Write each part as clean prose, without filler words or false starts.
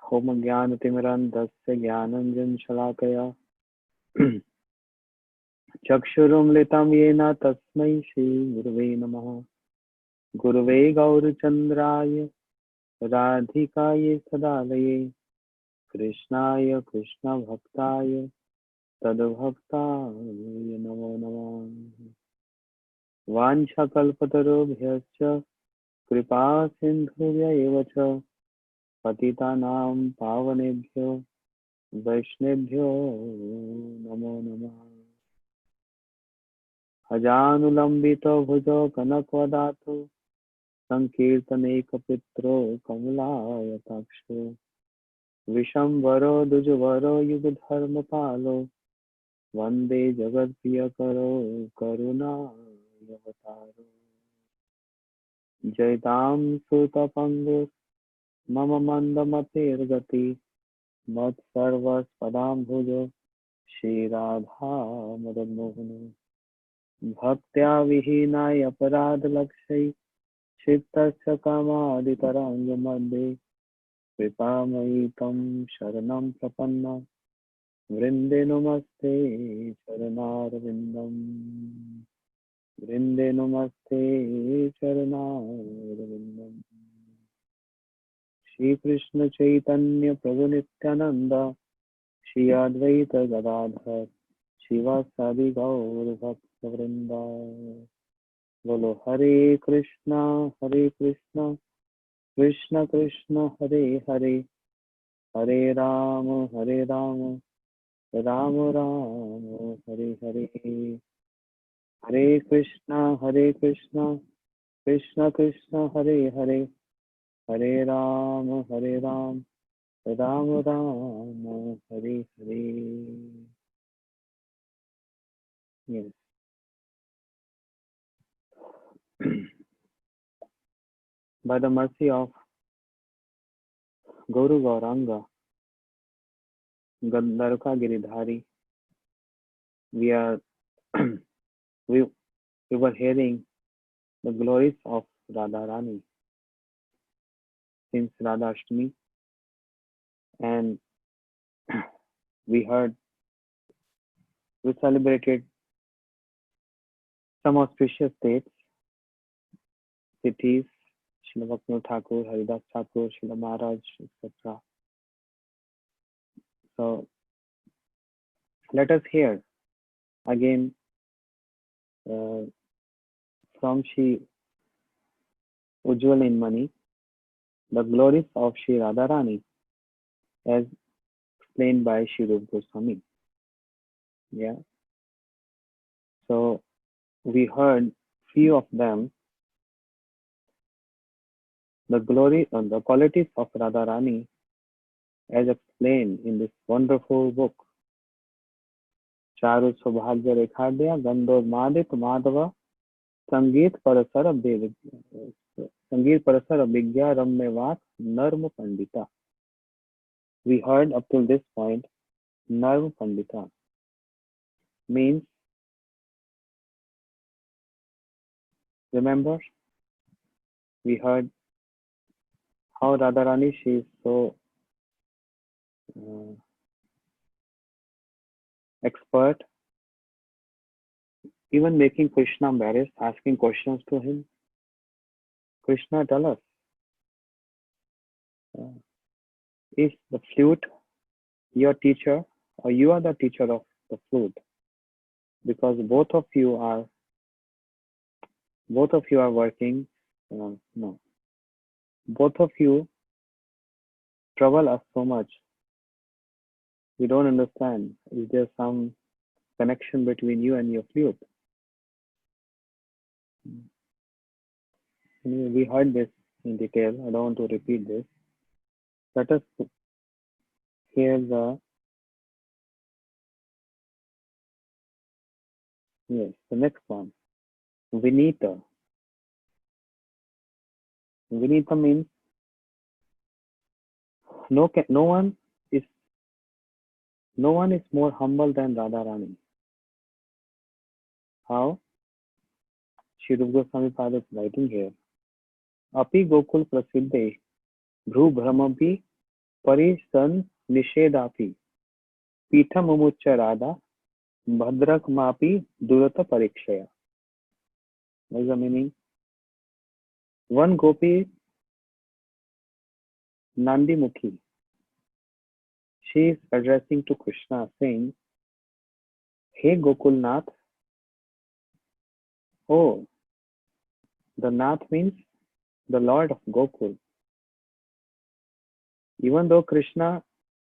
Home ज्ञानतिमिरन्धस्य ज्ञानाञ्जनशलाकया चक्षुरुन्मिलितं येन तस्मै श्रीगुरवे नमः। गुरवे गौरचन्द्राय राधिकायै सदालये कृष्णाय कृष्णभक्ताय तद्भक्ताय नमो नमः। वाञ्छाकल्पतरुभ्यश्च कृपा सिन्धुभ्य च पतितानां पावनेभ्यो वैष्णवेभ्यो नमो नमः। अजानुलम्बितो भुजो कनकवदातो संकीर्तनैकपित्रो कमलायताक्षो विशम्बरो द्विजवरो युगधर्मपालो वन्दे जगत्प्रियकरो करुणावतारो। जयतां सुतपङ्गु मम मन्दमतिर्गति मत्सर्वस्पदाम्भुजो श्रीराधा मदनमोहनो। भक्त्या विहीनाय अपराधलक्ष्यै क्षिप्तस्य कामादितरङ्गमध्ये कृपामयि तं शरणं प्रपन्न वृन्दे नमस्ते चरणारविन्दम्। वृन्दे नमस्ते चरणारविन्दम्। श्री कृष्ण चैतन्य प्रभु नित्यानंद श्री अद्वैत गदाधर शिवासादि गौर भक्त वृंदा। बोलो हरे कृष्णा कृष्ण कृष्ण हरे हरे हरे राम राम राम हरे हरे। हरे Krishna Krishna Krishna Hare Hare Hare Ram Ram Ram Hare Hare. Yes. By the mercy of Guru Gauranga, Gandharva Giridhari, we are we were hearing the glories of Radharani since Radha Ashtami, and we celebrated some auspicious dates, cities, Srila Bhaktivinoda Thakur, Haridas Thakur, Srila Maharaj, etc. So let us hear again from Shri Ujjwal Inmani the glories of Shri Radharani as explained by Shri Rupa Goswami. Yeah. So we heard few of them, the glory and the qualities of Radharani as explained in this wonderful book. Charu Saubhagya Rekhadya Gandhod Madit Madhava Sangeet Parasara Vigya Rammevat Narma Pandita. We heard up till this point, Narma Pandita means, remember, we heard how Radharani, she is so expert, even making Krishna embarrassed, asking questions to him. Krishna, tell us, is the flute your teacher or you are the teacher of the flute? Because both of you are working. No, both of you trouble us so much. We don't understand. Is there some connection between you and your flute? We heard this in detail. I don't want to repeat this. Let us hear the next one. Vinita. Vinita means no one is more humble than Radharani. How? Shri Rupa Goswami Father is writing here. Api Gokul Prasiddhe Bhru Brahmapi परिसन निषेधापि पीठमुच्च Radha भद्रकमापि दूरत परीक्षया. What is the meaning? One gopi, Nandi Mukhi, she is addressing to Krishna saying, Hey Gokulnath, oh, the Nath means the Lord of Gokul. Even though Krishna,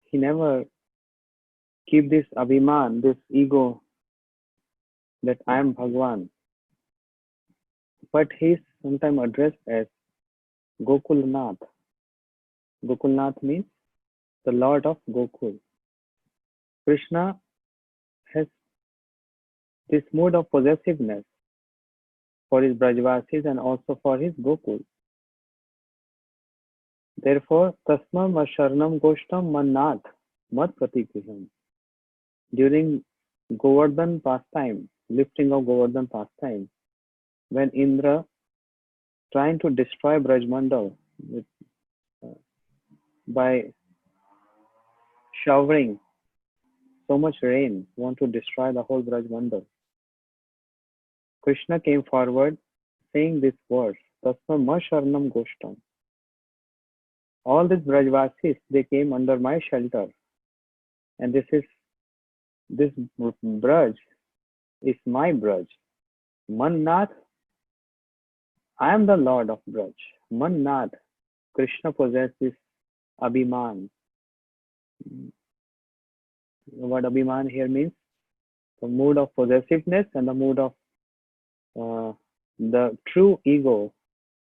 he never keep this abhiman, this ego that I am Bhagwan, but he is sometimes addressed as Gokulnath. Gokulnath means the Lord of Gokul. Krishna has this mood of possessiveness for his Brajvasis and also for his Gokul. Therefore, Tasmam Asharnam Goshtam Mannath Mat Pratikiham. During Govardhan pastime, lifting of Govardhan pastime, when Indra trying to destroy Brajmandal by showering so much rain, want to destroy the whole Brajmandal. Krishna came forward saying this verse, Tasma ma Sharnam Goshtam. All these Brajvasis, they came under my shelter. And this Braj is my Braj. Mannath, I am the Lord of Braj. Mannath, Krishna possesses this Abhiman. What Abhiman here means? The mood of possessiveness and the mood of the true ego,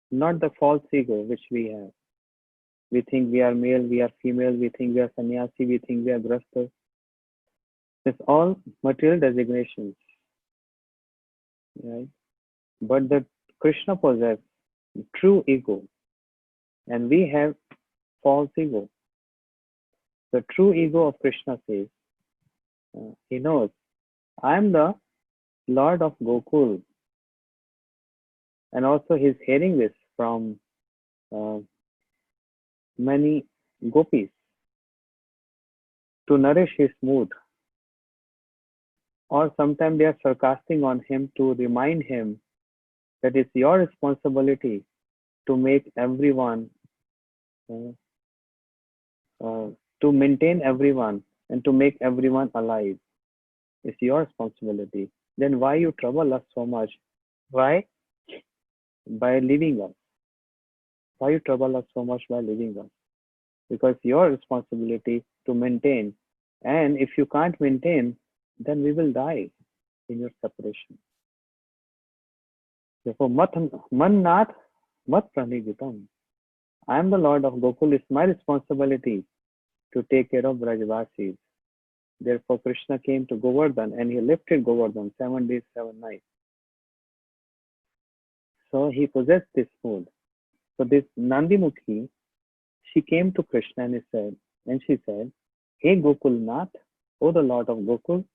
not the false ego which we have. We think we are male, we are female, we think we are sannyasi, we think we are grasta. It's all material designations, right? But the Krishna possesses true ego, and we have false ego. The true ego of Krishna says, he knows, I am the Lord of Gokul. And also he's hearing this from many gopis to nourish his mood. Or sometimes they are sarcastic on him to remind him that it's your responsibility to make everyone, to maintain everyone and to make everyone alive. It's your responsibility. Then why you trouble us so much? Why? By leaving us. Why you trouble us so much by leaving us? Because your responsibility to maintain. And if you can't maintain, then we will die in your separation. Therefore, Mannath Mat Pranigitam. I am the Lord of Gokul. It's my responsibility to take care of Brajvasis. Therefore, Krishna came to Govardhan and he lifted Govardhan 7 days, 7 nights. So he possessed this mood. So this Nandi Mukhi, she came to Krishna and she said, Hey Gokulnath, O the Lord of Gokul,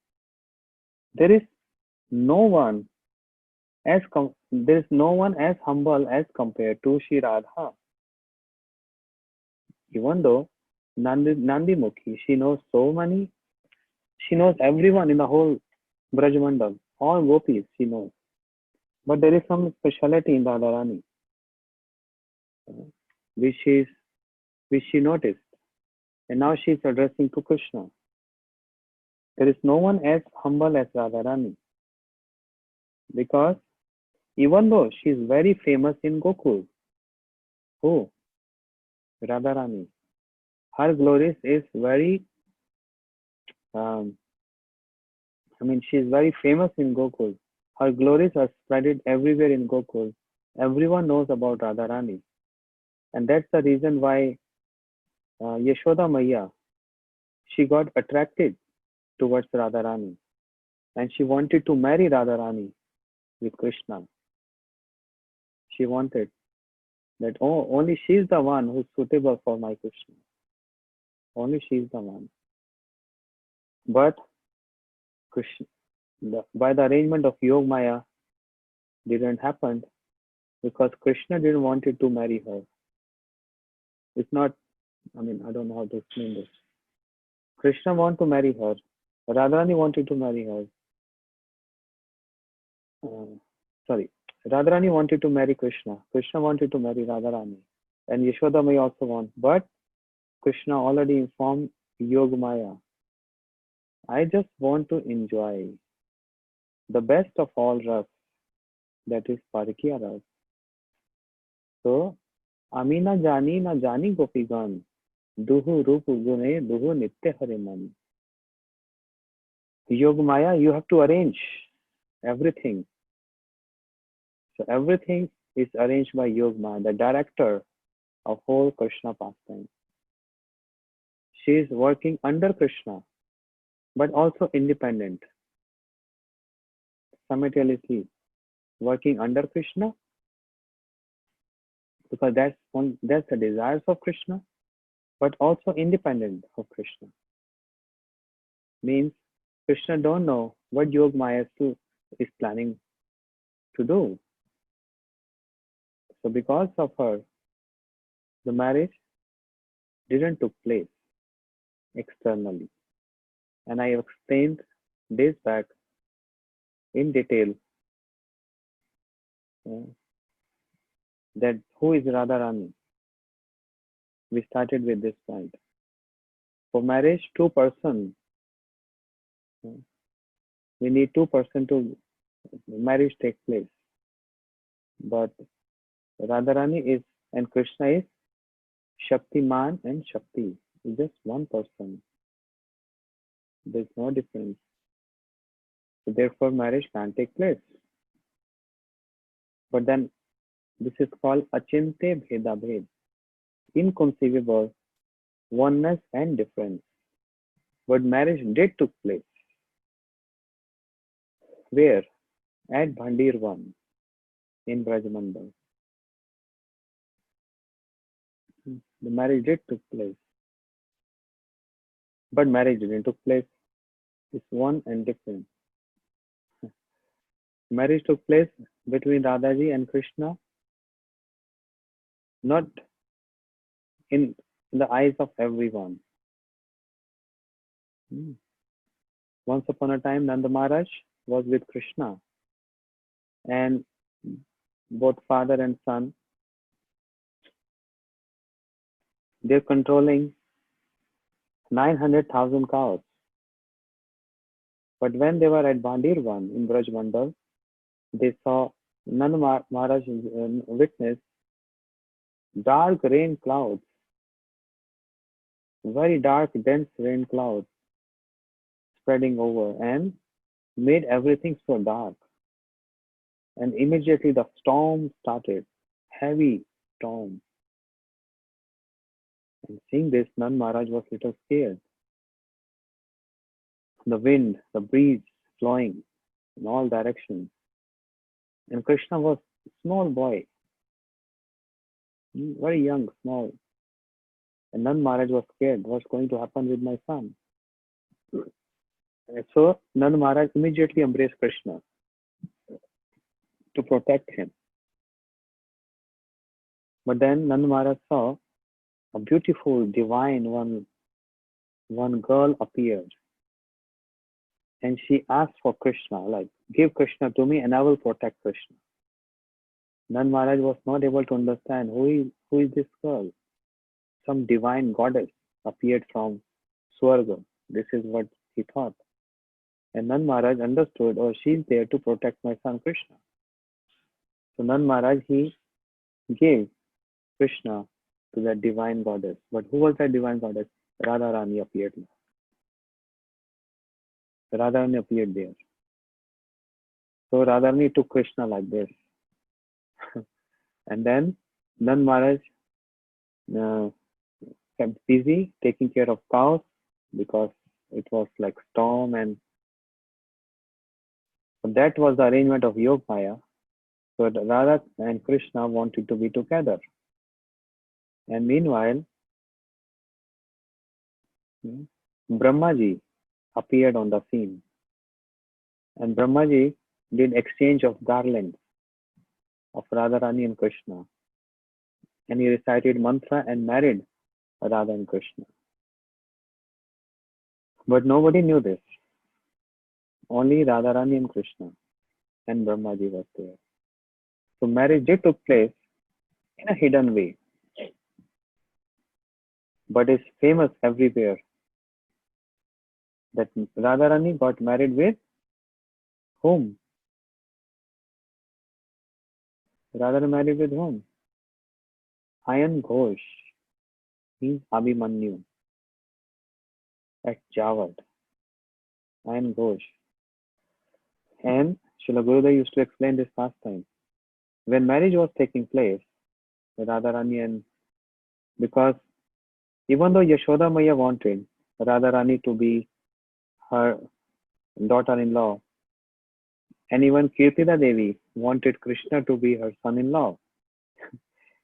there is no one as humble as compared to Shri Radha. Even though Nandi Mukhi, she knows everyone in the whole Brajmandal, all gopis she knows. But there is some speciality in Radharani, which she noticed. And now she is addressing to Krishna. There is no one as humble as Radharani. Because even though she is very famous in Gokul, Radharani, her glories is very, she is very famous in Gokul. Her glories are spread everywhere in Gokul. Everyone knows about Radharani. And that's the reason why Yashoda Maya, she got attracted towards Radharani. And she wanted to marry Radharani with Krishna. She wanted that, only she is the one who is suitable for my Krishna. Only she is the one. But Krishna, by the arrangement of Yog Maya, didn't happen because Krishna didn't want to marry her. It's not I mean, I don't know how to explain this. Krishna wanted to marry her. Radharani wanted to marry her. Uh, sorry. Radharani wanted to marry Krishna. Krishna wanted to marry Radharani. And Yashoda may also want. But Krishna already informed Yogamaya, I just want to enjoy the best of all ras, that is Parikya ras. So, Ami na jani gopigan, duhu rup gune, duhu nitya hare man. Yogamaya, you have to arrange everything. So everything is arranged by Yogamaya, the director of whole Krishna pastime. She is working under Krishna, but also independent, simultaneously working under Krishna, because that's the desires of Krishna, but also independent of Krishna. Means Krishna don't know what Yogamaya is planning to do. So because of her, the marriage didn't took place externally. And I explained days back in detail uh, that who is Radharani. We started with this point. For marriage, two-person, we need two-person to marriage take place. But Radharani is and Krishna is Shaktiman and Shakti. It's just one person. There's no difference. So therefore, marriage can't take place. But then this is called Achinte Bheda Bhed, inconceivable oneness and difference. But marriage did took place. Where? At Bhandir 1 in Brajmandal. The marriage did took place. But marriage didn't took place. It's one and different. Marriage took place between Radhaji and Krishna, not in the eyes of everyone. Once upon a time, Nanda Maharaj was with Krishna, and both father and son, they're controlling 900,000 cows. But when they were at Bandirvan in Brajmandal, they saw Nanda Maharaj witness dark rain clouds, very dark, dense rain clouds spreading over and made everything so dark. And immediately the storm started, heavy storm. And seeing this, Nand Maharaj was little scared. The wind, the breeze flowing in all directions. And Krishna was a small boy, very young, small. And Nand Maharaj was scared. What's going to happen with my son? And so Nand Maharaj immediately embraced Krishna to protect him. But then Nand Maharaj saw a beautiful, divine one girl appeared. And she asked for Krishna, like, give Krishna to me and I will protect Krishna. Nand Maharaj was not able to understand who is this girl. Some divine goddess appeared from Swarga. This is what he thought. And Nand Maharaj understood, oh, she's there to protect my son Krishna. So Nand Maharaj, he gave Krishna to that divine goddess. But who was that divine goddess? Radharani appeared. Radharani appeared there. So Radharani took Krishna like this. And then Nand Maharaj uh, kept busy taking care of cows because it was like storm, and that was the arrangement of Yogamaya. So Radha and Krishna wanted to be together. And meanwhile, Brahmaji appeared on the scene. And Brahmaji did exchange of garlands of Radharani and Krishna. And he recited mantra and married Radha and Krishna. But nobody knew this. Only Radharani and Krishna and Brahmaji was there. So marriage did took place in a hidden way, but is famous everywhere that Radharani got married with whom? Radharani married with whom? Ayan Ghosh. He's Abhimanyu at Javad. Ayan Ghosh. And Srila Gurudev used to explain this last time. When marriage was taking place, Radharani and because even though Yashoda Maya wanted Radharani to be her daughter-in-law, and even Kirtida Devi wanted Krishna to be her son-in-law,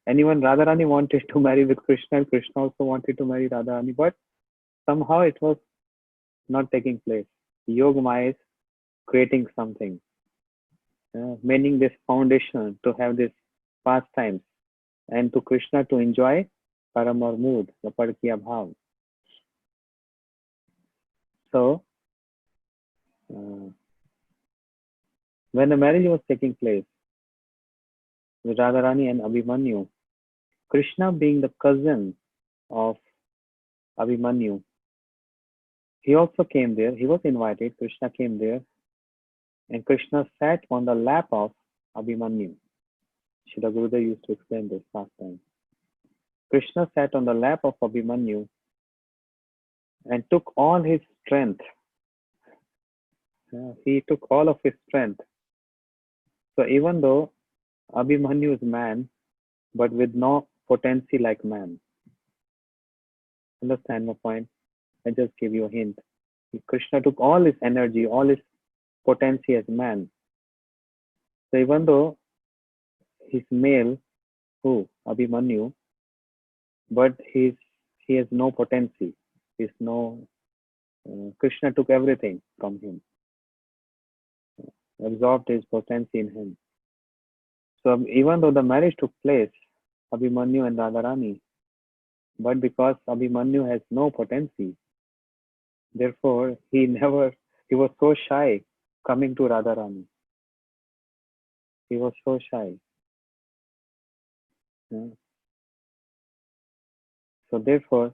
and even Radharani wanted to marry with Krishna, and Krishna also wanted to marry Radharani, but somehow it was not taking place. Yoga Maya is creating something, meaning this foundation to have this pastimes and to Krishna to enjoy Paramar mood, the Padkiya Bhav. So, when the marriage was taking place with Radharani and Abhimanyu, Krishna being the cousin of Abhimanyu, he also came there. He was invited. Krishna came there, and Krishna sat on the lap of Abhimanyu. Srila Gurudev used to explain this last time. Krishna sat on the lap of Abhimanyu and took all his strength. He took all of his strength. So even though Abhimanyu is man, but with no potency like man. Understand my point? I just give you a hint. Krishna took all his energy, all his potency as man. So even though he's male, Abhimanyu, but he has no potency. He's no. Krishna took everything from him, absorbed his potency in him. So even though the marriage took place, Abhimanyu and Radharani, but because Abhimanyu has no potency, therefore he was so shy coming to Radharani. He was so shy. So therefore,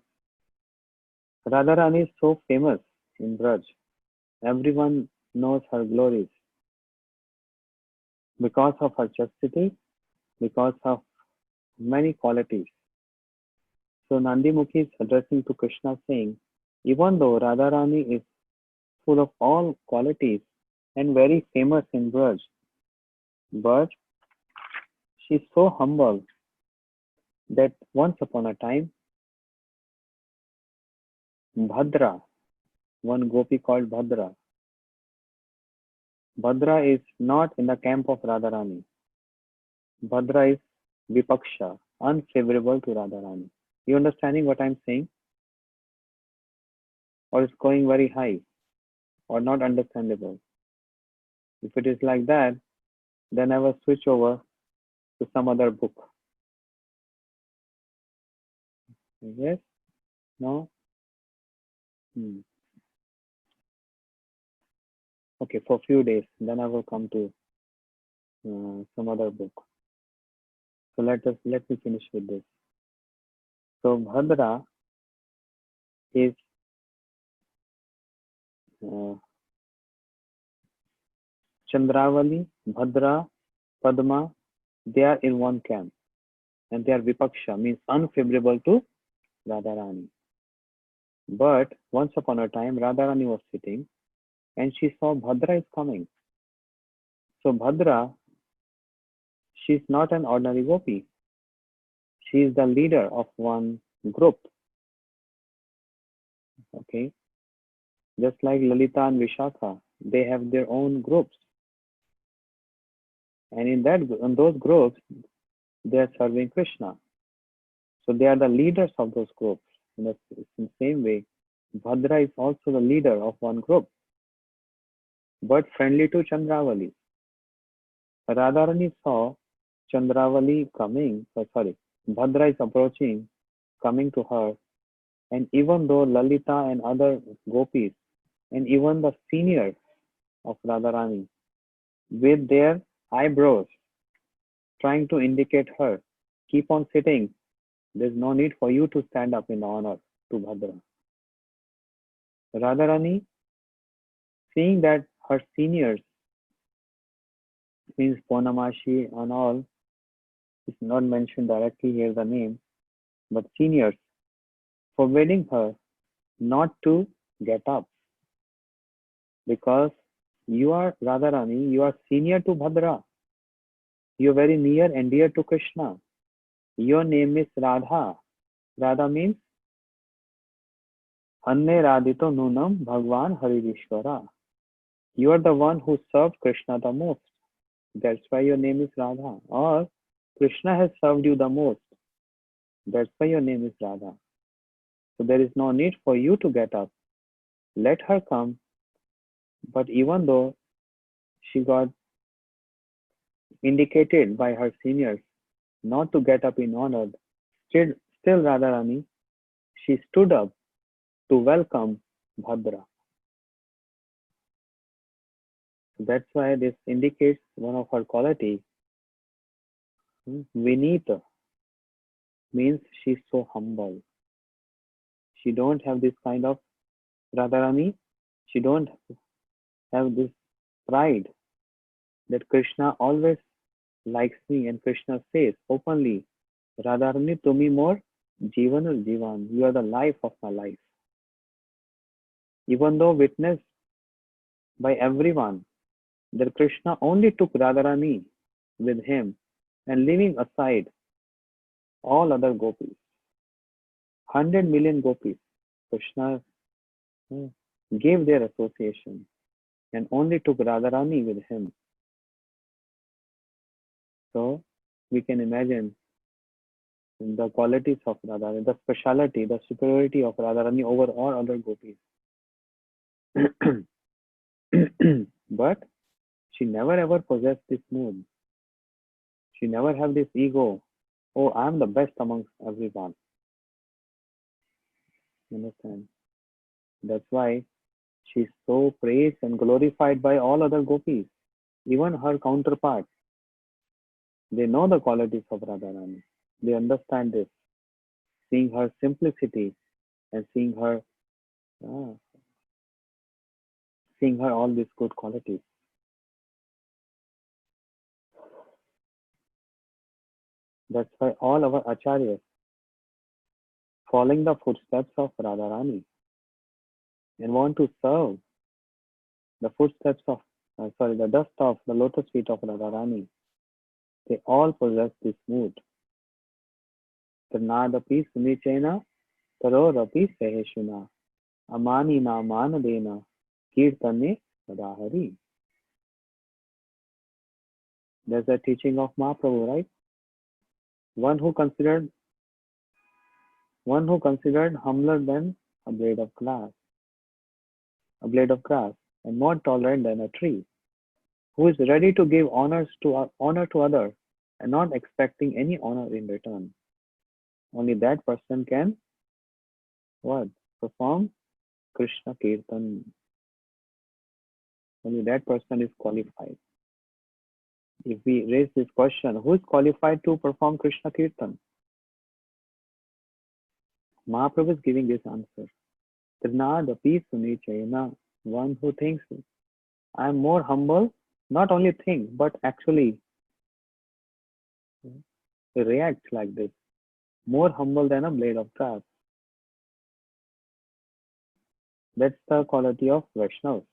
Radharani is so famous in Braj. Everyone knows her glories because of her chastity, because of many qualities. So Nandi Mukhi is addressing to Krishna saying, even though Radharani is full of all qualities and very famous in Braj, but she is so humble that once upon a time, Bhadra, one gopi called Bhadra, Bhadra is not in the camp of Radharani. Bhadra is Vipaksha, unfavorable to Radharani. You understanding what I'm saying? Or it's going very high or not understandable? If it is like that, then I will switch over to some other book. Yes? No? Okay, for a few days, then I will come to some other book. So let me finish with this. So Bhadra is Chandravali, Bhadra, Padma, they are in one camp. And they are Vipaksha, means unfavorable to Radharani. But once upon a time, Radharani was sitting and she saw Bhadra is coming. So Bhadra, she is not an ordinary gopi. She is the leader of one group. Okay. Just like Lalita and Vishakha, they have their own groups. And in those groups, they are serving Krishna. So they are the leaders of those groups. In the same way, Bhadra is also the leader of one group, but friendly to Chandravali. Radharani saw Chandravali coming, Bhadra is approaching, coming to her, And even though Lalita and other gopis, and even the seniors of Radharani, with their eyebrows trying to indicate her, keep on sitting. There's no need for you to stand up in honor to Bhadra. Radharani, seeing that her seniors, means Purnamashi and all, is not mentioned directly here the name, but seniors, forbidding her not to get up because you are Radharani, you are senior to Bhadra, you are very near and dear to Krishna. Your name is Radha. Radha means Anne Radhito Nunam Bhagwan Haririshvara. You are the one who served Krishna the most. That's why your name is Radha. Or Krishna has served you the most. That's why your name is Radha. So there is no need for you to get up. Let her come. But even though she got indicated by her seniors not to get up in honor, still, still Radharani, she stood up to welcome Bhadra. That's why this indicates one of her qualities. Vinita means she's so humble. She don't have this kind of Radharani. She don't have this pride that Krishna always likes me, and Krishna says openly, Radharani tumi more jivanul jivan. You are the life of my life. Even though witnessed by everyone that Krishna only took Radharani with him and leaving aside all other gopis, 100 million gopis, Krishna uh, gave their association and only took Radharani with him. So we can imagine the qualities of Radharani, the speciality, the superiority of Radharani over all other gopis. But she never ever possessed this mood. She never have this ego. Oh, I'm the best amongst everyone. You understand? That's why she's so praised and glorified by all other gopis, even her counterparts. They know the qualities of Radharani. They understand this, seeing her simplicity and uh, seeing her all these good qualities. That's why all our acharyas following the footsteps of Radharani and want to serve the footsteps of, the dust of the lotus feet of Radharani. They all possess this mood. Trinadapi sunichena tarorapi seheshuna amani na manadena kirtane sadahari. There's a teaching of Mahaprabhu, right? One who considered humbler than a blade of glass, a blade of grass, and more tolerant than a tree, who is ready to give honor to others and not expecting any honor in return. Only that person can what? Perform Krishna Kirtan. Only that person is qualified. If we raise this question, who is qualified to perform Krishna Kirtan? Mahaprabhu is giving this answer. Trinadapi sunichayana, one who thinks I am more humble, not only think, but actually reacts like this. More humble than a blade of grass. That's the quality of Vaishnavas.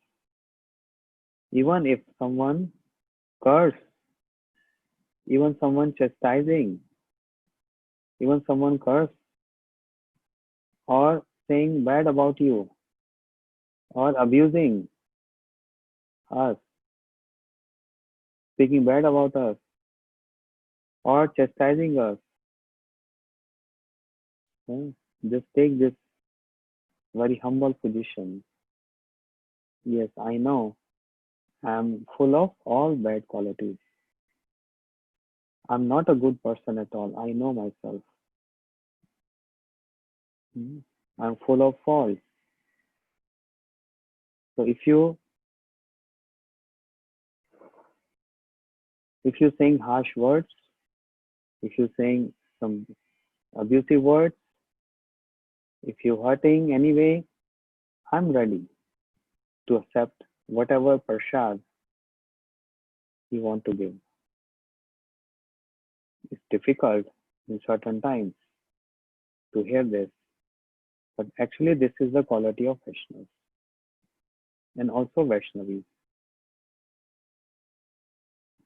Even if someone curse, even someone chastising, even someone curse or saying bad about you or abusing us, speaking bad about us or chastising us, just take this very humble position. Yes, I know I am full of all bad qualities. I'm not a good person at all. I know myself. Hmm. I'm full of faults. So if you're saying harsh words, if you're saying some abusive words, if you're hurting anyway, I'm ready to accept whatever prasad you want to give. It's difficult in certain times to hear this, but actually this is the quality of Vaishnavas and also Vaishnavis.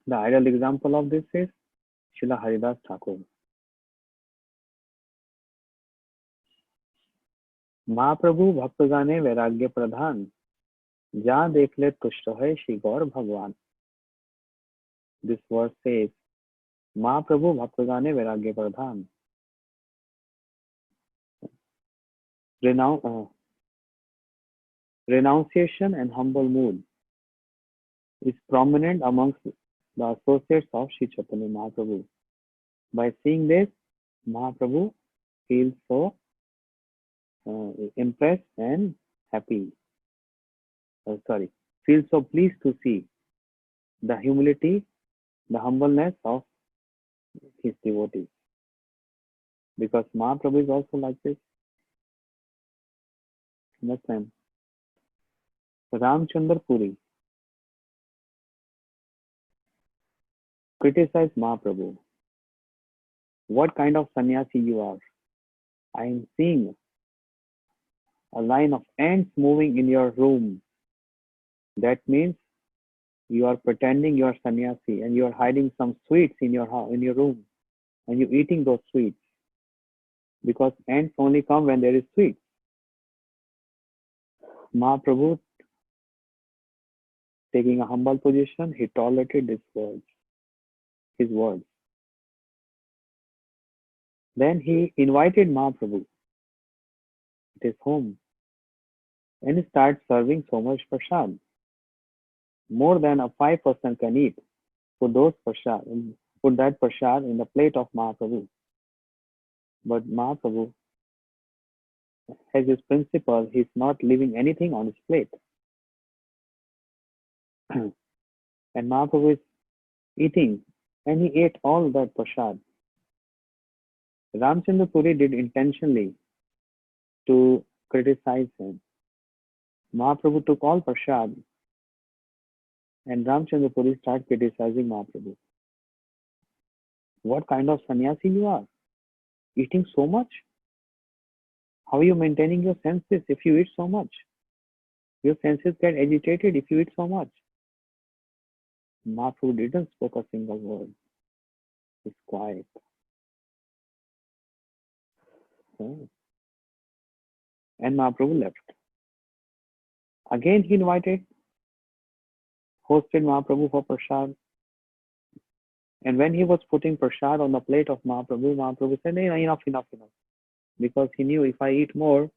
The ideal example of this is Srila Haridas Thakur. महाप्रभु भक्त जाने वैराग्य प्रधान, जहाँ देख ले तुष्ट है श्री गौर भगवान. This verse says, महाप्रभु भक्त जाने वैराग्य प्रधान. Renunciation and humble mood is prominent amongst the associates of Sri Chaitanya Mahaprabhu. By seeing this, Mahaprabhu feels so impressed and happy. Feels so pleased to see the humility, the humbleness of his devotees. Because Mahaprabhu is also like this. Next time, Ramchandra Puri criticized Mahaprabhu. What kind of sannyasi you are? I am seeing a line of ants moving in your room. That means you are pretending you are sannyasi and you are hiding some sweets in your house, in your room, and you're eating those sweets because ants only come when there is sweets. Mahaprabhu, taking a humble position, he tolerated his words. Then he invited Mahaprabhu at his home and he started serving so much prasad. More than a 5% can eat. Put that prasad in the plate of Mahaprabhu. But Mahaprabhu has his principle, he's not leaving anything on his plate. And Mahaprabhu is eating and he ate all that prasad. Ramchandra Puri did intentionally to criticize him. Mahaprabhu took all prasad and Ramchandra Puri started criticizing Mahaprabhu. What kind of sannyasi you are? Eating so much? How are you maintaining your senses if you eat so much? Your senses get agitated if you eat so much. Mahaprabhu didn't speak a single word. He's quiet. Oh. And Mahaprabhu left. Again he hosted Mahaprabhu for prasad. And when he was putting prasad on the plate of Mahaprabhu, Mahaprabhu said, "Hey, enough. Because he knew if I eat more,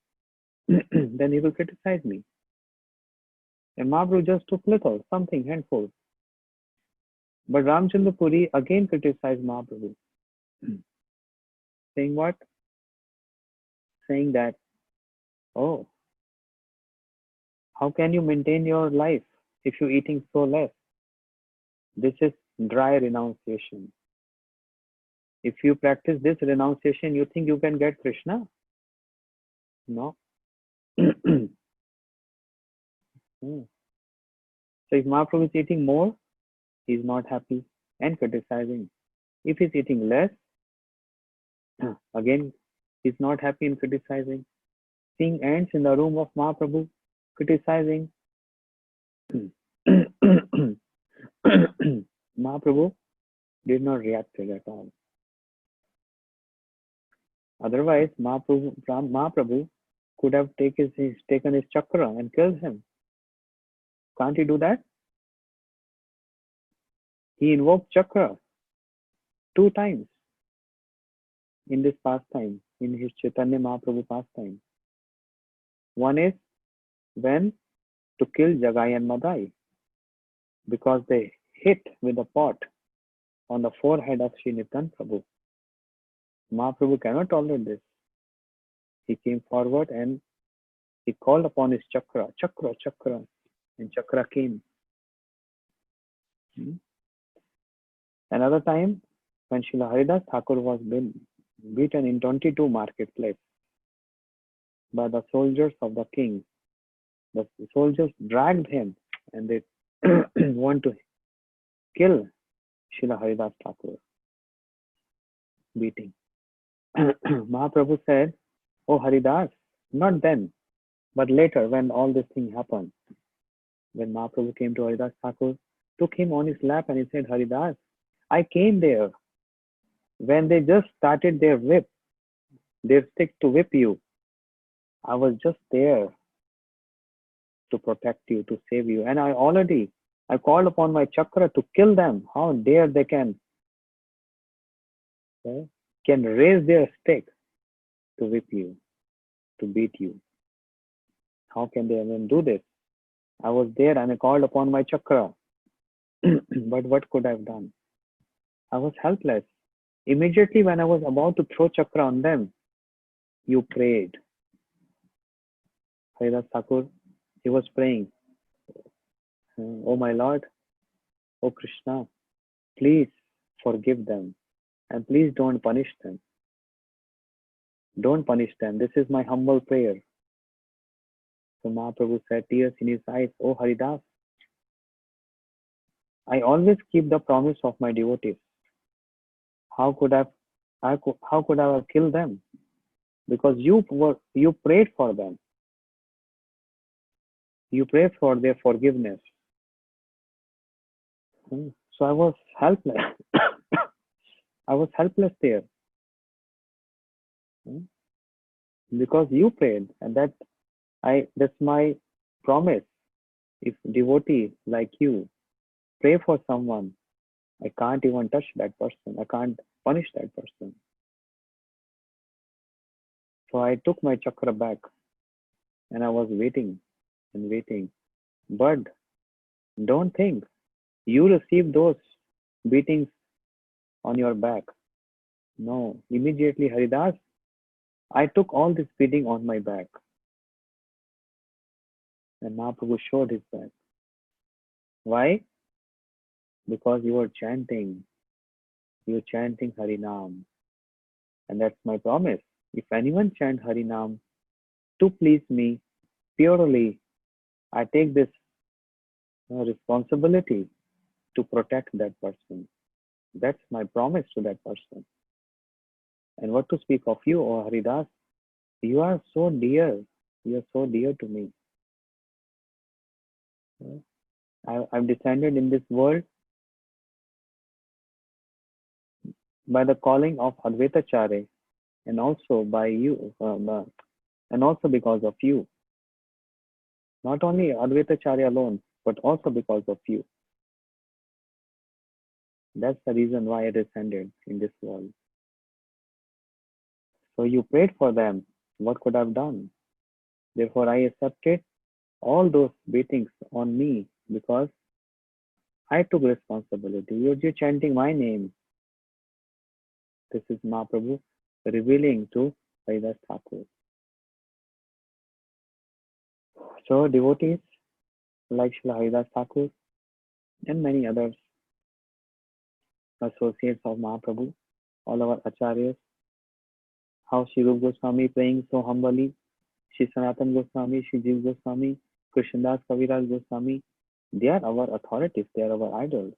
then he will criticize me. And Mahaprabhu just took little, something, handful. But Ramchandra Puri again criticized Mahaprabhu. Saying what? Saying that, oh, how can you maintain your life if you're eating so less? This is dry renunciation. If you practice this renunciation, you think you can get Krishna? No. So if Mahaprabhu is eating more, he is not happy and criticizing. If he's eating less, again, he's not happy and criticizing. Seeing ants in the room of Mahaprabhu, criticizing. Mahaprabhu did not react at all. Otherwise, Mahaprabhu could have taken his chakra and killed him. Can't he do that? He invoked chakra 2 times in this pastime, in his Chaitanya Mahaprabhu pastime. One is when to kill Jagai and Madai because they hit with a pot on the forehead of Sri Nityan Prabhu. Mahaprabhu cannot tolerate this. he came forward and he called upon his chakra, chakra, chakra, and chakra came. Hmm. Another time, when Srila Haridas Thakur was beaten in 22 marketplace by the soldiers of the king, the soldiers dragged him and they want to kill Srila Haridas Thakur, beating. Mahaprabhu said, "Oh Haridas, not then, but later when all this thing happened." When Mahaprabhu came to Haridas Thakur, took him on his lap and he said, "Haridas, I came there when they just started their stick to whip you. I was just there to protect you, to save you. And I called upon my chakra to kill them. How dare they can raise their stick to whip you, to beat you. How can they even do this? I was there and I called upon my chakra. But what could I have done? I was helpless. Immediately when I was about to throw chakra on them, you prayed." Haridas Thakur, he was praying, "Oh my Lord, oh Krishna, please forgive them and please don't punish them. Don't punish them. This is my humble prayer." So Mahaprabhu said, tears in his eyes, "Oh Haridas, I always keep the promise of my devotees. How could how could I have killed them? Because you prayed for them. You prayed for their forgiveness." So I was helpless. I was helpless there. Because you prayed, and that's my promise. If devotee like you pray for someone, I can't even touch that person. I can't punish that person. So I took my chakra back and I was waiting and waiting. But don't think you received those beatings on your back. No, immediately Haridas, I took all this beating on my back. And Mahaprabhu showed his back. Why? Because you were chanting. You were chanting Harinam. And that's my promise. If anyone chant Harinam to please me purely, I take this responsibility to protect that person. That's my promise to that person. And what to speak of you, O Haridas? You are so dear. You are so dear to me. I've descended in this world by the calling of Advaitacharya and also by you, and also because of you. Not only Advaitacharya alone, but also because of you. That's the reason why I descended in this world. So you prayed for them. What could I have done? Therefore, I accepted all those beatings on me because I took responsibility. You're chanting my name. This is Mahaprabhu revealing to Haridas Thakur. So devotees like Srila Haridas Thakur and many others, associates of Mahaprabhu, all our acharyas, how Sri Rupa Goswami praying so humbly, Sri Sanatana Goswami, Sri Jiva Goswami, Krishnadas Kaviraj Goswami, they are our authorities, they are our idols.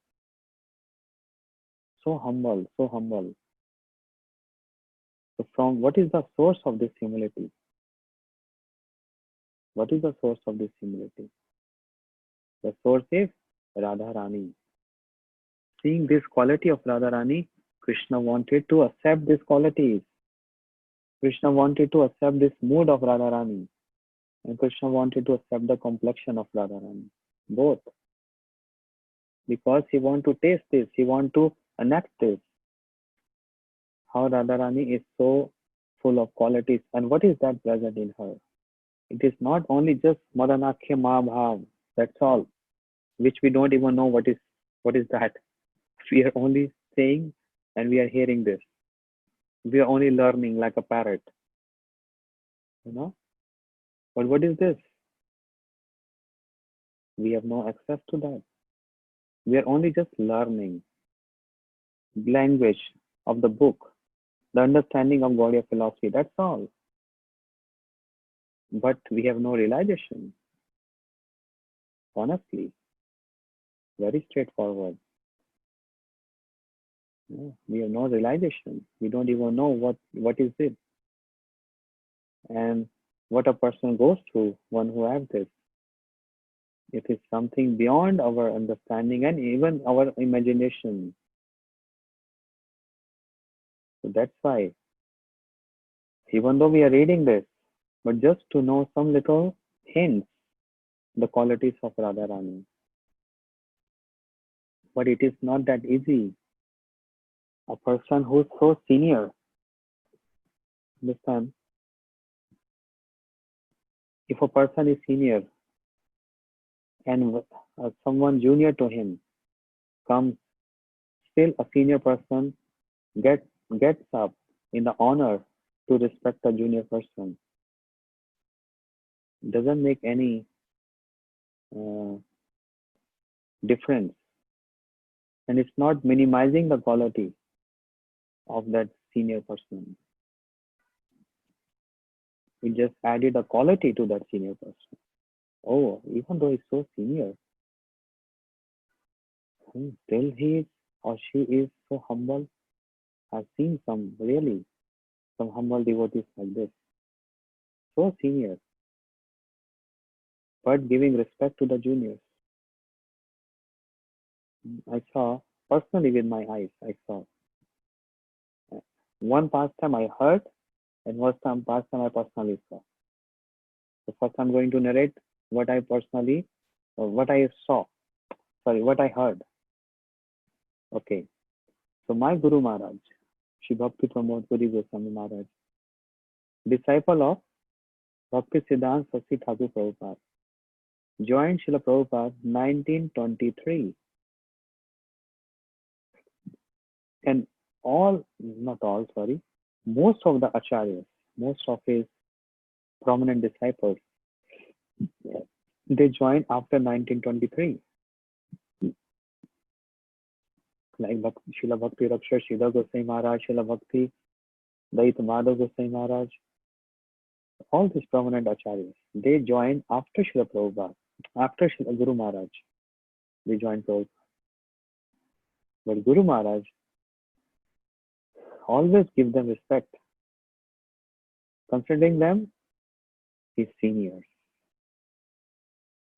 So humble, so humble. So from what is the source of this humility? What is the source of this humility? The source is Radharani. Seeing this quality of Radharani, Krishna wanted to accept these qualities. Krishna wanted to accept this mood of Radharani. And Krishna wanted to accept the complexion of Radharani. Both. Because he want to taste this. He want to enact this. How Radharani is so full of qualities. And what is that present in her? It is not only just Madanakhya Mahabhav. That's all. Which we don't even know what is that. We are only saying and we are hearing this. We are only learning like a parrot. you know. But what is this? We have no access to that. We are only just learning language of the book, the understanding of Gaudiya philosophy. That's all. But we have no realization. Honestly, very straightforward. Yeah, we have no realization. We don't even know what is it and what a person goes through one who has this. It is something beyond our understanding and even our imagination. So that's why, even though we are reading this, but just to know some little hints, the qualities of Radharani. But it is not that easy. A person who's so senior, understand? If a person is senior and someone junior to him comes, still a senior person gets gets up in the honor to respect a junior person. Doesn't make any uh, difference, and it's not minimizing the quality of that senior person. It just added a quality to that senior person. Oh, even though he's so senior, still he or she is so humble. I've seen some really some humble devotees like this, so senior, but giving respect to the juniors. I saw personally with my eyes. I saw one pastime I heard, and one time pastime I personally saw. So first, I'm going to narrate what I personally, what I saw. Sorry, what I heard. Okay. So my Guru Maharaj, Shri Bhakti Pramod Puri Goswami Maharaj, disciple of Bhakti Siddhanta Saraswati Thakur Prabhupada, joined Srila Prabhupada 1923, and not all, sorry, most of the acharyas, most of his prominent disciples, they joined after 1923, like Srila Bhakti Rakshar Sridhar Goswami Maharaj, Srila Bhakti Dayit Madhav Goswami Maharaj, all these prominent acharyas, they joined after Srila Prabhupada, after Srila Guru Maharaj, they joined Prabhupada. But Guru Maharaj always give them respect, considering them his seniors.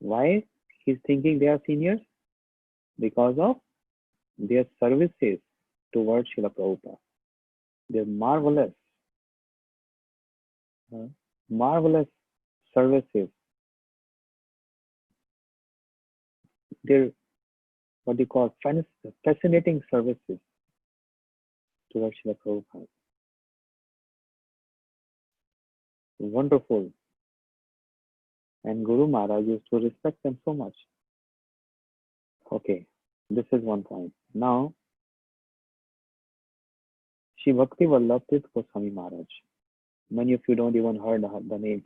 Why he's thinking they are seniors? Because of their services towards Srila Prabhupada. Their marvelous services. Their what you call fascinating services towards Srila Prabhupada. Wonderful. And Guru Maharaj used to respect them so much. Okay, this is one point. Now, Shri Bhakti Vallabh Tirth Goswami Maharaj. Many of you don't even heard the name,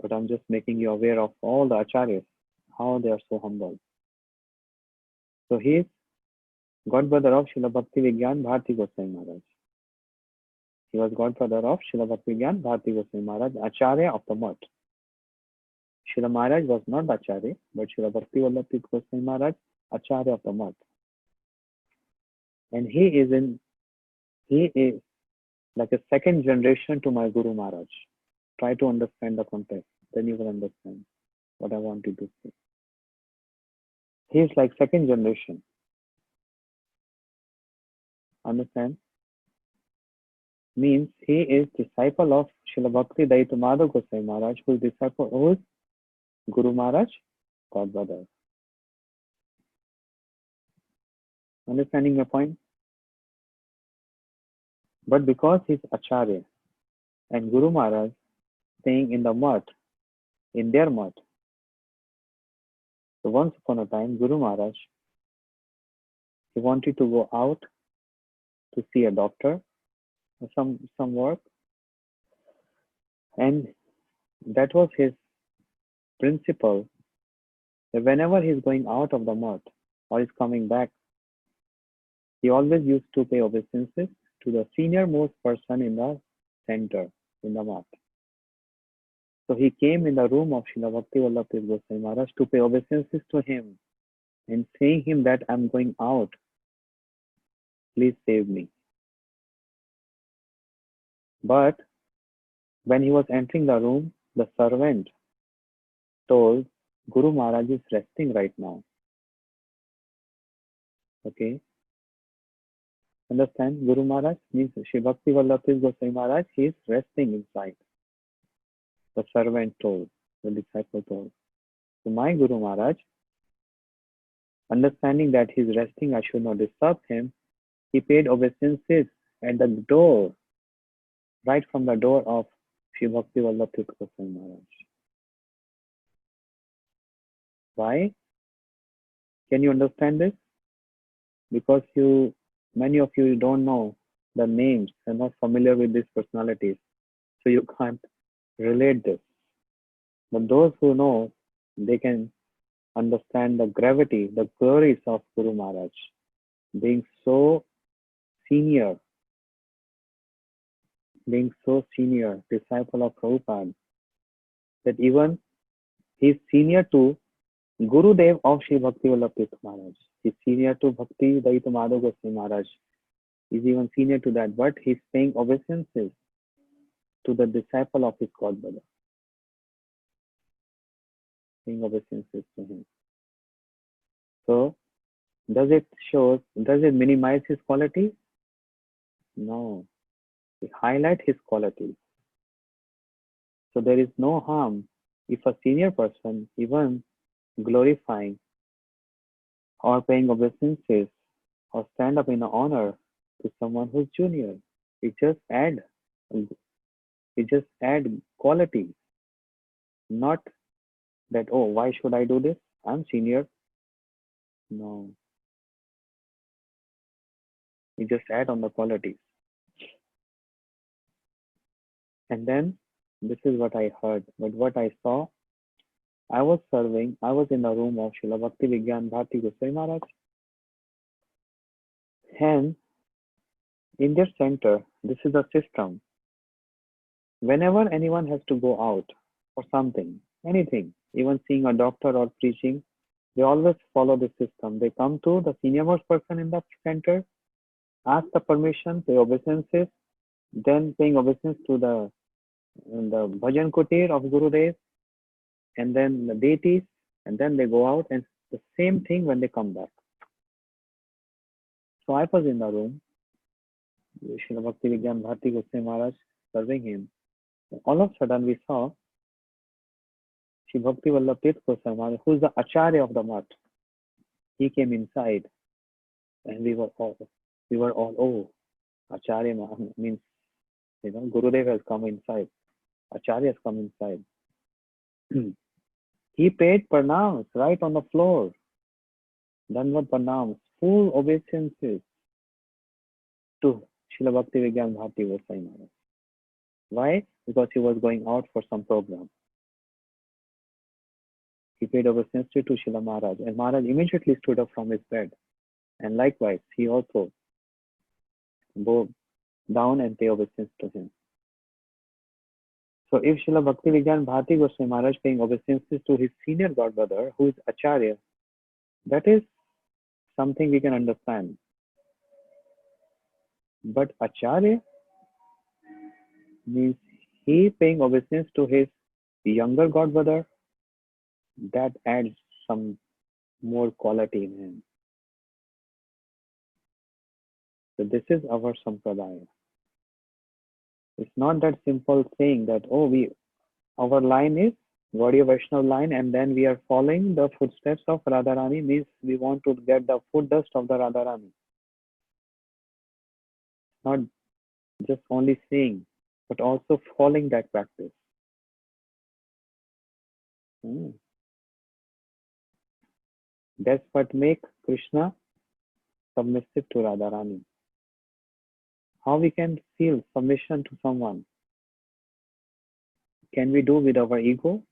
but I'm just making you aware of all the acharyas, how they are so humble. So he is godbrother of Srila Bhakti Vigyan Bharati Goswami Maharaj. He was godfather of Srila Bhakti Vigyan Bharati Goswami Maharaj, Acharya of the Mutt. Srila Maharaj was not the Acharya, but Srila Bhakti Vallabh Tirth Goswami Maharaj, Acharya of the Mutt. And he is like a second generation to my Guru Maharaj. Try to understand the context, then you will understand what I wanted to say. He is like second generation. Understand? Means he is disciple of Srila Bhakti Dayita Madhav Goswami Maharaj, who is Guru Maharaj, godbrother. Understanding my point? But because he's Acharya and Guru Maharaj staying in the mutt, in their mutt, so once upon a time, Guru Maharaj, he wanted to go out to see a doctor or some work. And that was his principle. That whenever he's going out of the mud or is coming back, he always used to pay obeisances to the senior most person in the center, in the mat. So he came in the room of Srila Bhakti Vallabh Goswami Maharaj to pay obeisances to him and saying him that I'm going out, please save me. But when he was entering the room, the servant told Guru Maharaj is resting right now. Okay, understand? Guru Maharaj means Shri Bhakti Vallabh Goswami Maharaj, he is resting inside. The servant told, the disciple told. So my Guru Maharaj, understanding that he is resting, I should not disturb him, he paid obeisances at the door, right from the door of Shri Bhakti Vallabh Goswami Maharaj. Why? Can you understand this? Because many of you don't know the names and not familiar with these personalities, so you can't relate this. But those who know, they can understand the gravity, the glories of Guru Maharaj, being so senior, disciple of Prabhupada, that even he is senior to Gurudev of Sri Bhakti Vallabh Maharaj. He is senior to Bhakti Daita Madhav Goswami Maharaj. He is even senior to that, but he is paying obeisances to the disciple of his godbrother, paying obeisances to him. So, does it minimize his quality? No. It highlights his quality. So there is no harm if a senior person even glorifying or paying obeisances or stand up in honor to someone who's junior. It just add quality, not that, oh, why should I do this? I'm senior. No, it just add on the qualities. And then this is what I heard, but what I saw, I was in the room of Srila Bhakti Vigyan Bharti Goswami Maharaj, and in their center, this is the system. Whenever anyone has to go out for something, anything, even seeing a doctor or preaching, they always follow the system. They come to the senior most person in the center, ask the permission, pay obeisances, then paying obeisance to the bhajan kutir of Gurudev, and then the deities, and then they go out, and the same thing when they come back. So I was in the room, Srila Bhakti Vigyan Bharti Goswami Maharaj serving him. All of a sudden we saw Shri Bhakti Vallabh Goswami Maharaj, who is the Acharya of the Math. He came inside, and we were all, oh, Acharya means, Gurudev has come inside. Acharya has come inside. He paid pranams right on the floor. Danvat pranams, full obeisances to Srila Bhakti Vigyan Bharti Goswami Maharaj. Why? Because he was going out for some program. He paid obeisance to Srila Maharaj, and Maharaj immediately stood up from his bed. And likewise, he also bowed down and paid obeisance to him. So if Srila Bhakti Vigyan Bharti Goswami Maharaj paying obeisances to his senior godbrother, who is Acharya, that is something we can understand. But Acharya means he paying obeisance to his younger godbrother, that adds some more quality in him. So this is our sampradaya. It's not that simple saying that, oh, our line is Gaudiya Vaishnava line, and then we are following the footsteps of Radharani, means we want to get the foot dust of the Radharani. Not just only saying, but also following that practice. That's what makes Krishna submissive to Radharani. How we can feel submission to someone? Can we do with our ego?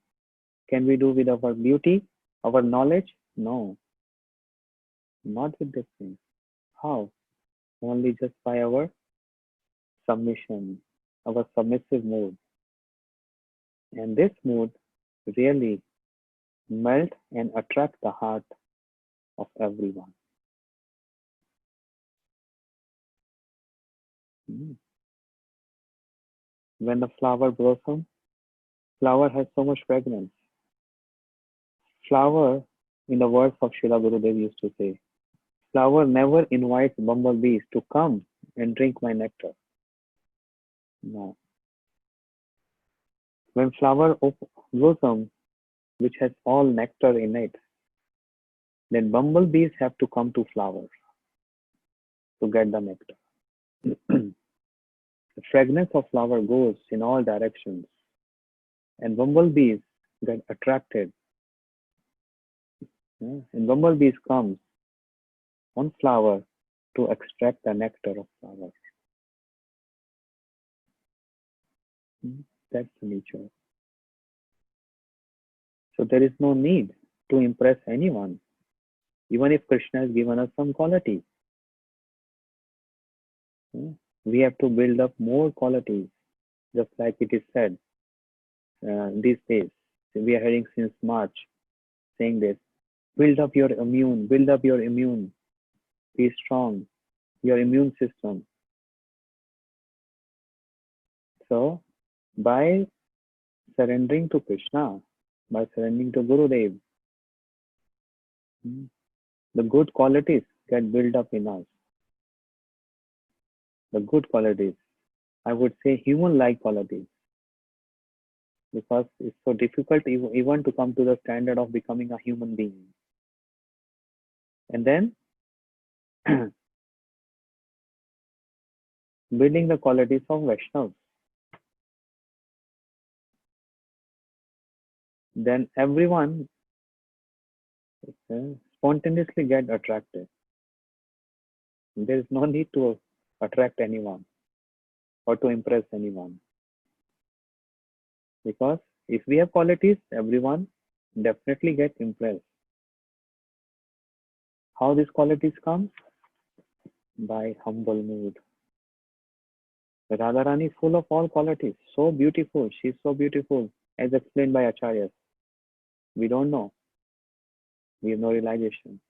Can we do with our beauty, our knowledge? No, not with this thing. How? Only just by our submission, our submissive mood. And this mood really melt and attract the heart of everyone. Mm. When the flower blossoms, flower has so much fragrance. Flower, in the words of Srila Gurudev used to say, flower never invites bumblebees to come and drink my nectar. No. When flower blossoms, which has all nectar in it, then bumblebees have to come to flower to get the nectar. The fragrance of flower goes in all directions, and bumblebees get attracted. Yeah? And bumblebees comes on flower to extract the nectar of flower. That's the nature. So there is no need to impress anyone, even if Krishna has given us some quality. We have to build up more qualities, just like it is said these days. We are hearing since March saying this. Build up your immune, build up your immune, be strong, your immune system. So by surrendering to Krishna, by surrendering to Gurudev, the good qualities get built up in us. The good qualities, I would say human-like qualities, because it's so difficult even to come to the standard of becoming a human being. And then building the qualities of Vaishnavas. Then everyone spontaneously get attracted. There is no need to attract anyone or to impress anyone. Because if we have qualities, everyone definitely get impressed. How these qualities come? By humble mood. Radharani is full of all qualities, so beautiful. She's so beautiful, as explained by Acharyas. We don't know. We have no realization.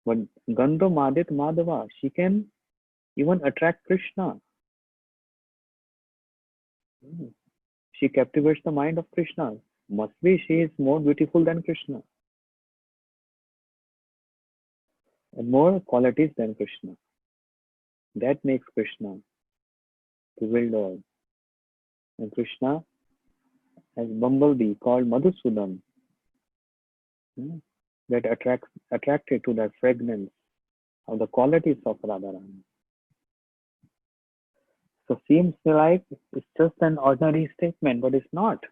But Gandho Madit Madhava, she can even attract Krishna. She captivates the mind of Krishna. Must be she is more beautiful than Krishna. And more qualities than Krishna. That makes Krishna bewildered. And Krishna has bumblebee called Madhusudan that attracted to that fragrance of the qualities of Radharani. So seems like it's just an ordinary statement, but it's not.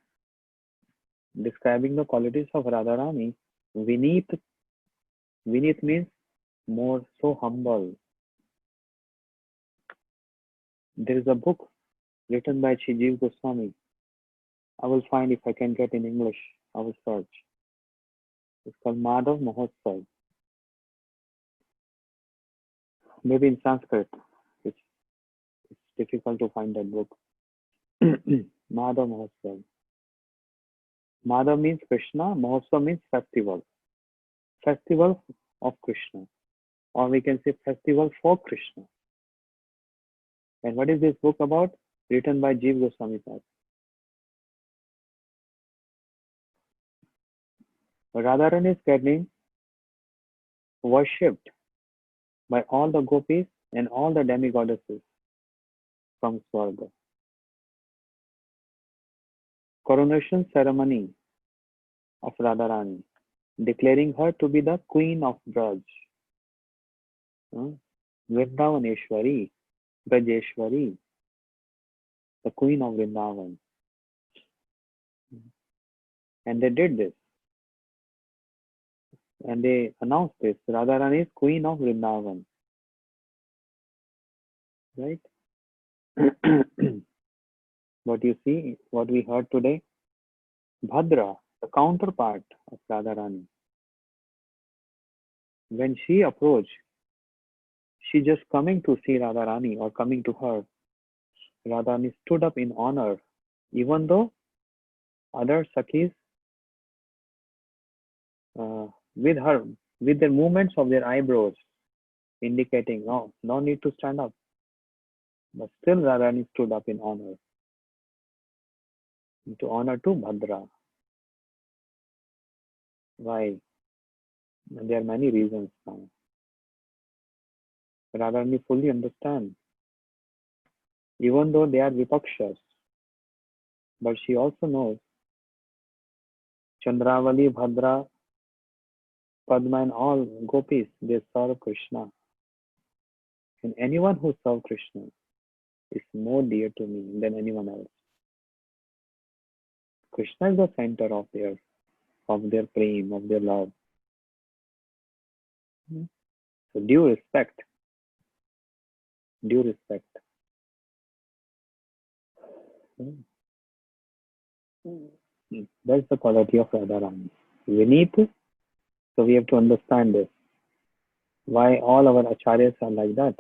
Describing the qualities of Radharani, Vineet means more, so humble. There is a book written by Chijiv Goswami. I will find if I can get in English. I will search. It's called Madhav Mahotsav. Maybe in Sanskrit. It's difficult to find that book. Madhav Mahotsav. Madhav means Krishna. Mahotsav means festival. Festival of Krishna. Or we can say festival for Krishna. And what is this book about? Written by Jiva Goswami Sahib. Radharani is getting worshipped by all the gopis and all the demigoddesses from Swarga. Coronation ceremony of Radharani, declaring her to be the queen of Braj. Vrindavaneshwari, Brajeshwari, the queen of Vrindavan. And they did this. And they announced this. Radharani is queen of Vrindavan. Right? But you see, what we heard today, Bhadra, the counterpart of Radharani, when she approached, she just coming to see Radharani or coming to her. Radharani stood up in honor, even though other Sakhis, with her, with their movements of their eyebrows, indicating no need to stand up. But still Radharani stood up in honor, to honor to Bhadra. Why? There are many reasons now. Radharani fully understand, even though they are vipakshas, but she also knows Chandravali, Bhadra, Padma and all gopis, they serve Krishna. And anyone who serves Krishna is more dear to me than anyone else. Krishna is the center of their prem, of their love. So due respect. That's the quality of Radharani. Vinit, so we have to understand this. Why all our acharyas are like that?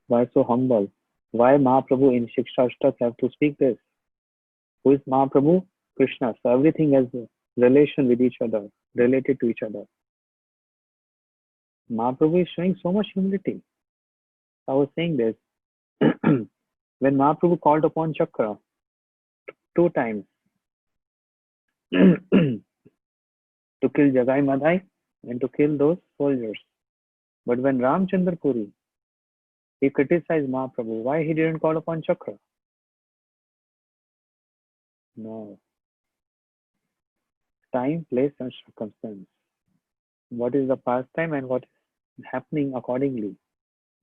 Why so humble? Why Mahaprabhu in Shiksha Ashtak have to speak this? Who is Mahaprabhu? Krishna. So everything has a relation with each other, related to each other. Mahaprabhu is showing so much humility. I was saying this. When Mahaprabhu called upon Chakra 2 times to kill Jagai Madhai and to kill those soldiers. But when Ramchandra Puri, he criticized Mahaprabhu, why he didn't call upon Chakra? No. Time, place and circumstance. What is the pastime and what is happening accordingly?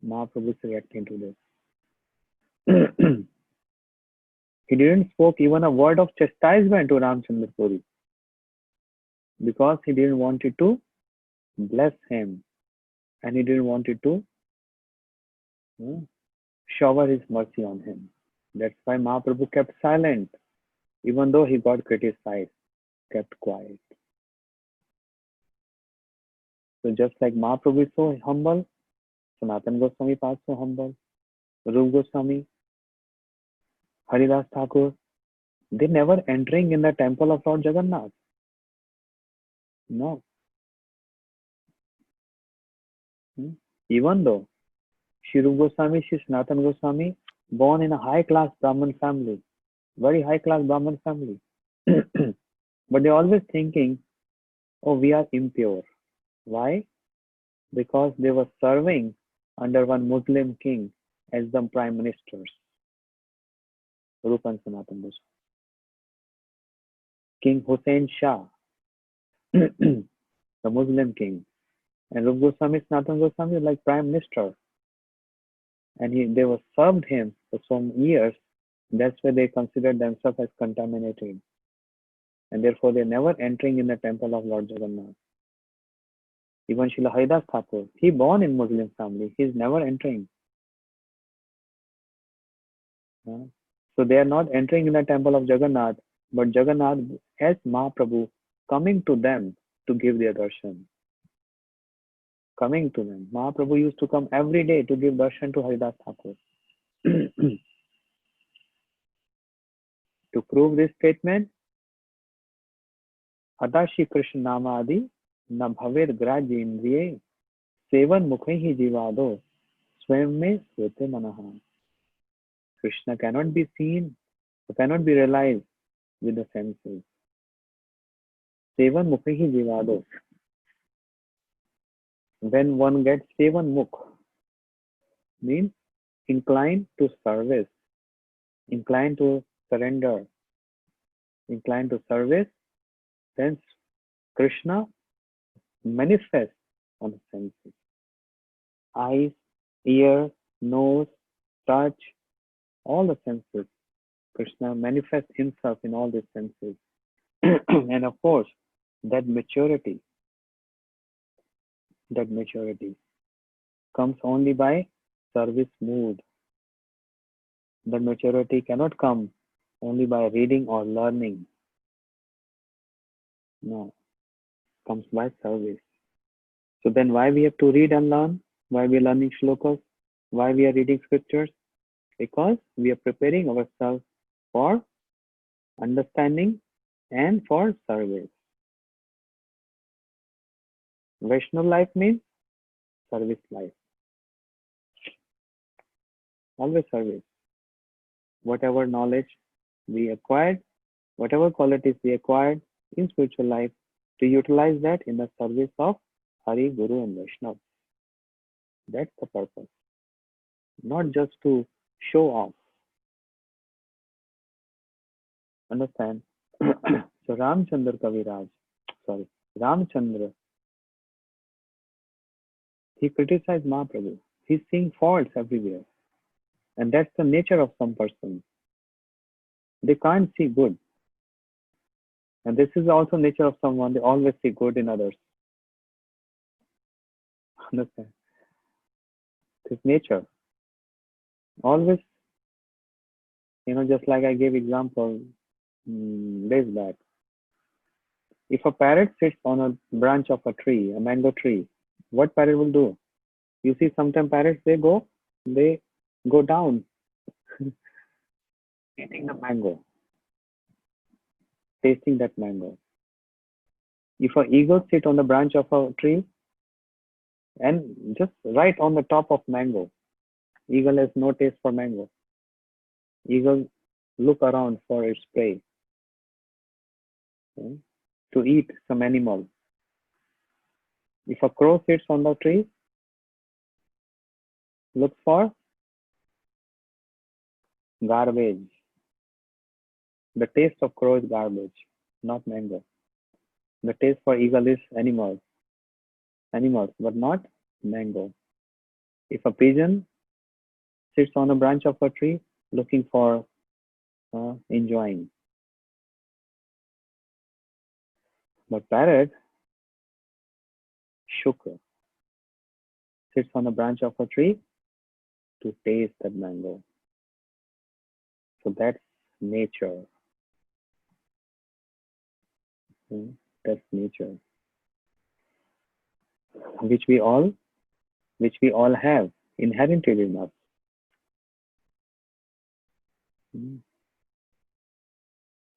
Mahaprabhu is reacting to this. He didn't spoke even a word of chastisement to Ramchandra Puri because he didn't want it to bless him and he didn't want it to shower his mercy on him. That's why Mahaprabhu kept silent, even though he got criticized, kept quiet. So just like Mahaprabhu is so humble, Sanatana Goswami is also humble, Rupa Goswami, Haridas Thakur, they never entering in the temple of Lord Jagannath. No. Even though Shri Rupa Goswami, Shri Sanatana Goswami, born in a high-class Brahmin family, very high-class Brahmin family. But they're always thinking, oh, we are impure. Why? Because they were serving under one Muslim king as the prime ministers, Rupa and Sanatana Goswami. King Hussain Shah, the Muslim king, and Rupa Goswami, Sanatana Goswami were like prime minister. And they were served him for some years. That's why they considered themselves as contaminated. And therefore they're never entering in the temple of Lord Jagannath. Even Srila Haridas Thakur, he born in Muslim family, he's never entering. So they are not entering in the temple of Jagannath, but Jagannath as Mahaprabhu coming to them to give their darshan. Coming to them. Mahaprabhu used to come every day to give darshan to Haridas Thakur. To prove this statement, Hatashi Krishna Namadi न भवेद ग्राह्य इंद्रिये seven मुखे ही जीवादो स्वयं में स्वते मनः. Krishna cannot be seen, cannot be realized with the senses. Sevan mukhe hi jivado. When one gets sevan mukh, means inclined to service, inclined to surrender, inclined to service, then Krishna manifests on the senses. Eyes, ear, nose, touch, all the senses. Krishna manifests himself in all these senses. And of course, that maturity comes only by service mood. The maturity cannot come only by reading or learning. No, it comes by service. So then why we have to read and learn? Why we are learning shlokas? Why we are reading scriptures? Because we are preparing ourselves for understanding and for service. Vaishnav life means service life. Always service. Whatever knowledge we acquired, whatever qualities we acquired in spiritual life, to utilize that in the service of Hari, Guru, and Vaishnav. That's the purpose. Not just to show off. Understand? So Ramchandra Kaviraj, sorry, Ramchandra, he criticized Mahaprabhu. He's seeing faults everywhere. And that's the nature of some persons. They can't see good. And this is also nature of someone. They always see good in others. Understand? This nature. Always, just like I gave example days back. If a parrot sits on a branch of a tree, a mango tree, what parrot will do? You see, sometimes parrots they go down, eating the mango, tasting that mango. If an eagle sit on the branch of a tree and just right on the top of mango, eagle has no taste for mango. Eagle look around for its prey, to eat some animal. If a crow sits on the tree, look for garbage. The taste of crow is garbage, not mango. The taste for eagle is animals, but not mango. If a pigeon sits on a branch of a tree, looking for enjoying. But parrot, shukra, sits on a branch of a tree to taste that mango. So that's nature. That's nature, which we all have inherited in us.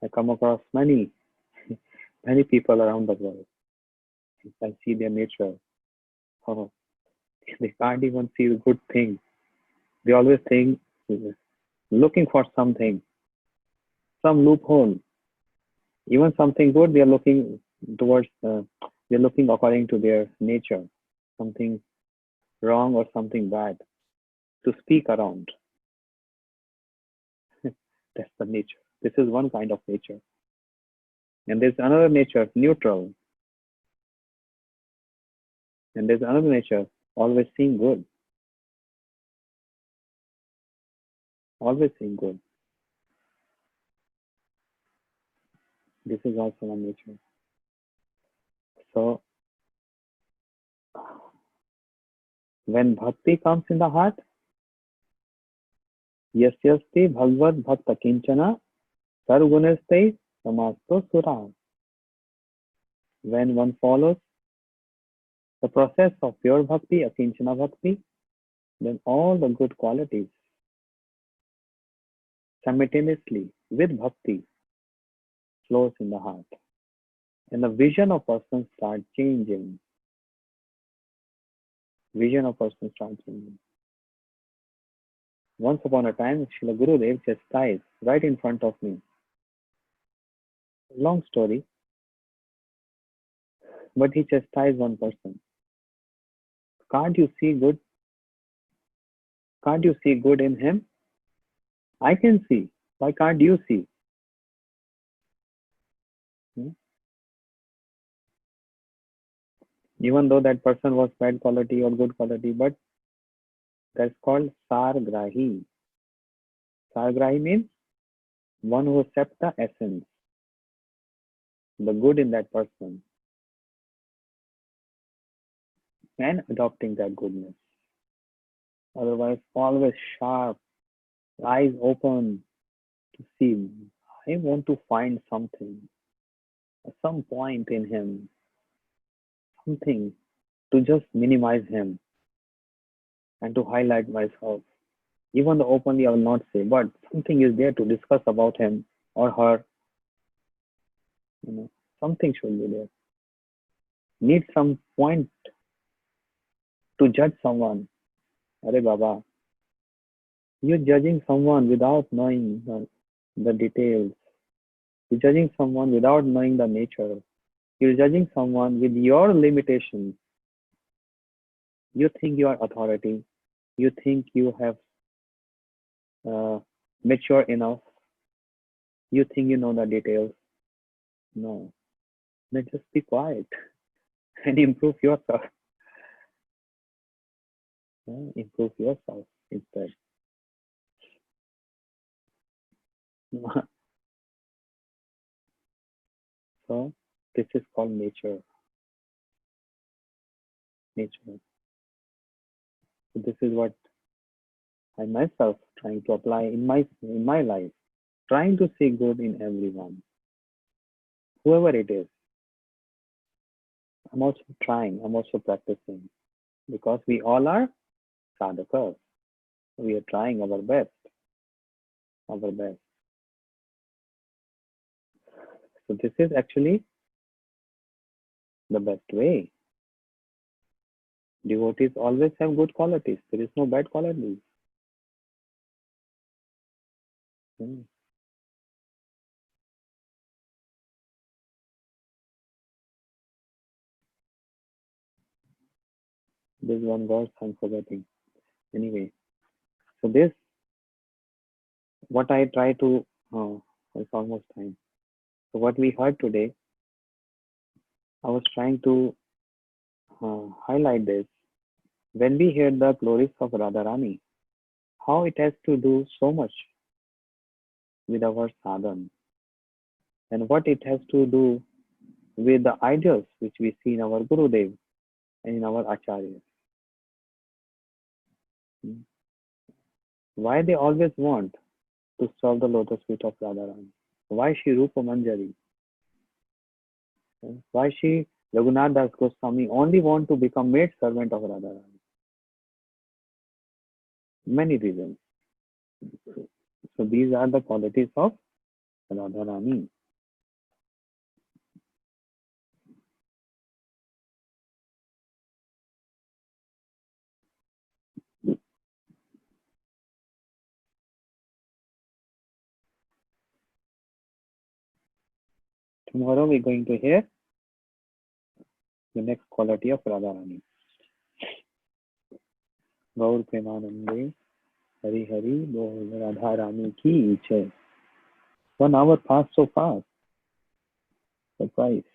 I come across many people around the world. I see their nature. Oh, they can't even see the good thing. They always think, looking for something, some loophole. Even something good, they are looking towards. They're looking according to their nature, something wrong or something bad, to speak around. That's the nature. This is one kind of nature. And there's another nature, neutral. And there's another nature, always seeing good. Always seeing good. This is also one nature. So, when bhakti comes in the heart, yasyasti bhagavad bhakta kinchana sarguneste samasto sura. When one follows the process of pure bhakti, akinchana bhakti, then all the good qualities simultaneously with bhakti flows in the heart. And the vision of person starts changing. Vision of person starts changing. Once upon a time, Srila Gurudev chastised right in front of me. Long story, but he chastised one person. Can't you see good? Can't you see good in him? I can see. Why can't you see? Even though that person was bad quality or good quality, but that's called sargrahi. Sargrahi means one who accepts the essence, the good in that person, and adopting that goodness. Otherwise, always sharp, eyes open to see. I want to find something, some point in him, something to just minimize him and to highlight myself. Even though openly I will not say, but something is there to discuss about him or her. You know, something should be there. Need some point to judge someone. Arey Baba, you're judging someone without knowing the details. You're judging someone without knowing the nature. You're judging someone with your limitations. You think you are authority. You think you have uh, mature enough. You think you know the details. No, then just be quiet and improve yourself. Improve yourself instead. So this is called nature. Nature. So this is what I myself trying to apply in my life. Trying to see good in everyone, whoever it is. I'm also trying. I'm also practicing because we all are sadhakas. We are trying our best. Our best. So this is actually the best way. Devotees always have good qualities. There is no bad qualities. Hmm. There's one verse I'm forgetting. Anyway, so this what I try to. Oh, it's almost time. So what we heard today, I was trying to highlight this. When we hear the glories of Radharani, how it has to do so much with our sadhana and what it has to do with the ideals which we see in our Gurudev and in our Acharyas. Why they always want to serve the lotus feet of Radharani? Why she Rupa Manjari? Why she Raghunath Das Goswami only want to become maid servant of Radharani? Many reasons. So these are the qualities of Radharani. Tomorrow we're going to hear the next quality of Radharani. Gaur Premanande Hari Hari Bol Radharani ki Jai. 1 hour passed so fast. Surprise.